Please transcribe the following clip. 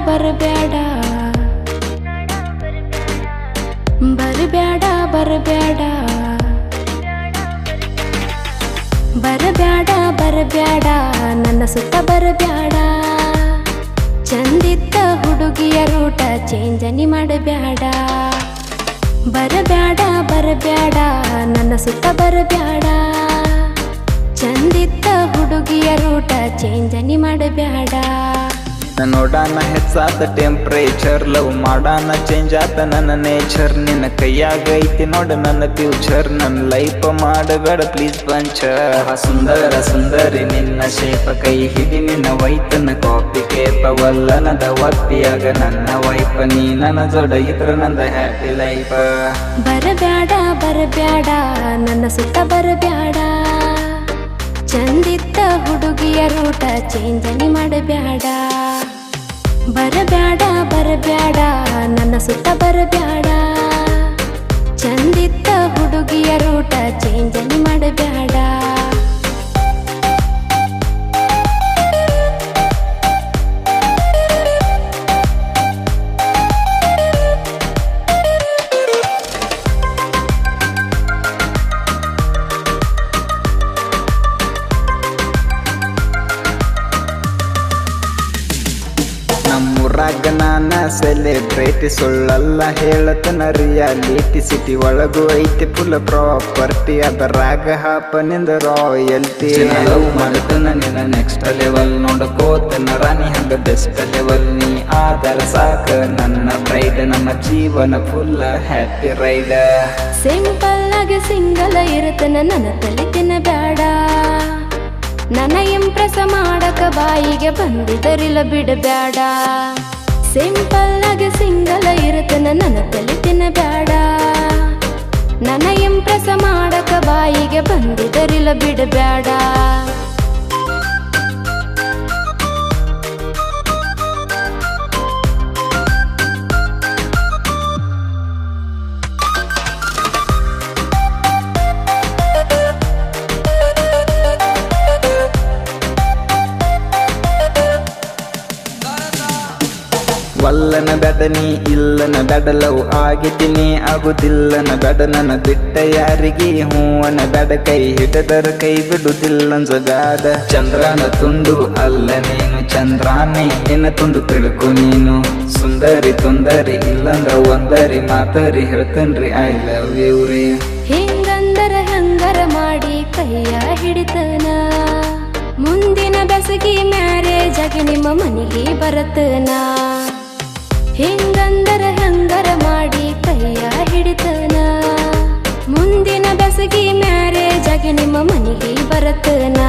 ಬರಬ್ಯಾಡ ಬರಬ್ಯಾಡ ಬರಬ್ಯಾಡ ಬರಬ್ಯಾಡ ಬರಬ್ಯಾಡ ನನ್ನ ಸುತ್ತ ಬರಬ್ಯಾಡ ಚಂದಿದ್ದ ಹುಡುಗಿಯ ರೂಟ ಚೇಂಜನಿ ಮಾಡಬ್ಯಾಡ ಬರಬ್ಯಾಡ ಬರಬ್ಯಾಡ ನನ್ನ ಸುತ್ತ ಬರಬ್ಯಾಡ ಚಂದಿದ್ದ ಹುಡುಗಿಯ ರೂಟ ಚೇಂಜನಿ ಮಾಡಬ್ಯಾಡ ನೋಡಾನ ಹೆಚ್ಚಾತ ಟೆಂಪ್ರೇಚರ್ ಲವ್ ಮಾಡಾನ ಚೇಂಜ್ ಆತ ನನ್ನ ನೇಚರ್ ನಿನ್ನ ಕೈಯಾಗ ಐತಿ ನೋಡ ನನ್ನ ಫ್ಯೂಚರ್ ನನ್ನ ಲೈಫ್ ಮಾಡಬೇಡ ಪ್ಲೀಸ್ ಪಂಚರ್ ಸುಂದರ ಸುಂದರಿ ನಿನ್ನ ಶೇಪ ಕೈ ಹಿಡಿ ನಿನ್ನ ವೈತನ ಕಾಪಿ ಕೇಪವಲ್ಲನದ ಒಪ್ಪಿಯಾಗ ನನ್ನ ವೈಫ್ ನೀ ನನ್ನ ಜೋಡ ಇದ್ರ ನಂದ ಹ್ಯಾಪಿ ಲೈಫ್ ಬರಬ್ಯಾಡ ಬರಬ್ಯಾಡ ನನ್ನ ಸುತ್ತ ಬರಬ್ಯಾಡ ಚಂದಿದ್ದ ಹುಡುಗಿಯ ರೂಟ ಚೇಂಜನಿ ಮಾಡಬ್ಯಾಡ ಬರಬ್ಯಾಡ ಬರಬ್ಯಾಡ ನನ್ನ ಸುತ್ತ ಬರಬ್ಯಾಡ ಚಂದಿದ್ದ ಹುಡುಗಿಯ ರೂಟ ಚೇಂಜನಿ ಮಾಡಬ್ಯಾಡ ನಮ್ಮೂರಾಗ ನಾನ ಸೆಲೆಬ್ರೇಟಿ ಸುಳ್ಳಲ್ಲ ಹೇಳತನ ರಿಯಾಲಿಟಿ ಸಿಟಿ ಒಳಗೂ ಐತಿ ಫುಲ್ ಪ್ರಾಪರ್ಟಿ ಅದರಾಗ ಹಾಪನಿಂದ ರಾಯಲ್ಟಿ ಲವ್ ಮಾಡತನ ನಿನ್ನ ನೆಕ್ಸ್ಟ್ ಲೆವೆಲ್ ನೋಡಕೋತನ ರಾಣಿ ಹಂಗ ಬೆಸ್ಟ್ ಲೆವೆಲ್ ನೀ ಆದರ ಸಾಕ ನನ್ನ ಬ್ರೈಡ್ ನಮ್ಮ ಜೀವನ ಫುಲ್ ಹ್ಯಾಪಿ ರೈಡ್ ಸಿಂಪಲ್ ಆಗಿ ಸಿಂಗಲ್ ಇರುತ್ತನ ನನ್ನ ತಲೆ ತಿನ್ನಬ್ಯಾಡ ನನ್ನ ಇಂಪ್ರೆಸ್ ಮಾಡಕ ಬಾಯಿಗೆ ಬಂದಿದರಿಲ್ಲ ಬಿಡಬ್ಯಾಡ ಸಿಂಪಲ್ ಆಗಿ ಸಿಂಗಲ್ ಇರುತ್ತನ ನನ್ನ ತಲೆ ತಿನ್ನಬ್ಯಾಡ ನನ್ನ ಇಂಪ್ರೆಸ್ ಮಾಡಕ ಬಾಯಿಗೆ ಬಂದಿದರಿಲ್ಲ ಬಿಡಬ್ಯಾಡ ವಲ್ಲನ ಬೆಡನಿ ಇಲ್ಲನ ಬೆಡಲವು ಆಗಿದ್ದೀನಿ ಆಗುದಿಲ್ಲನ ಬೆಡ ನನ್ನ ಬಿಟ್ಟ ಯಾರಿಗೆ ಹೂವನ ಬೆಡ ಕೈ ಹಿಡದರ ಕೈ ಬಿಡುದಿಲ್ಲಂಜಗಾದ ಚಂದ್ರನ ತುಂಡು ಅಲ್ಲ ನೀನು ಚಂದ್ರಾನೇ ನಿನ್ನ ತುಂಡು ತಿಳ್ಕು ನೀನು ಸುಂದರಿ ತೊಂದರಿ ಇಲ್ಲಂದ್ರ ಒಂದರಿ ಮಾತರಿ ಹೇಳ್ತನ್ರಿ ಐ ಲವ್ ಯು ರೀ ಹಿಂಗಂದರ ಹಂಗರ ಮಾಡಿ ಕೈಯ ಹಿಡಿತನ ಮುಂದಿನ ಬೆಸಗಿ ಮ್ಯಾರೇಜ್ ಆಗಿ ನಿಮ್ಮ ಮನೆಗೆ ಬರತನ ಹಿಂಗಂದರ ಹಂಗರ ಮಾಡಿ ಕೈಯ ಹಿಡಿತನ ಮುಂದಿನ ಬೆಸಗಿ ಮ್ಯಾರೇಜ್ ಆಗಿ ನಿಮ್ಮ ಮನೆಗೆ ಬರತನ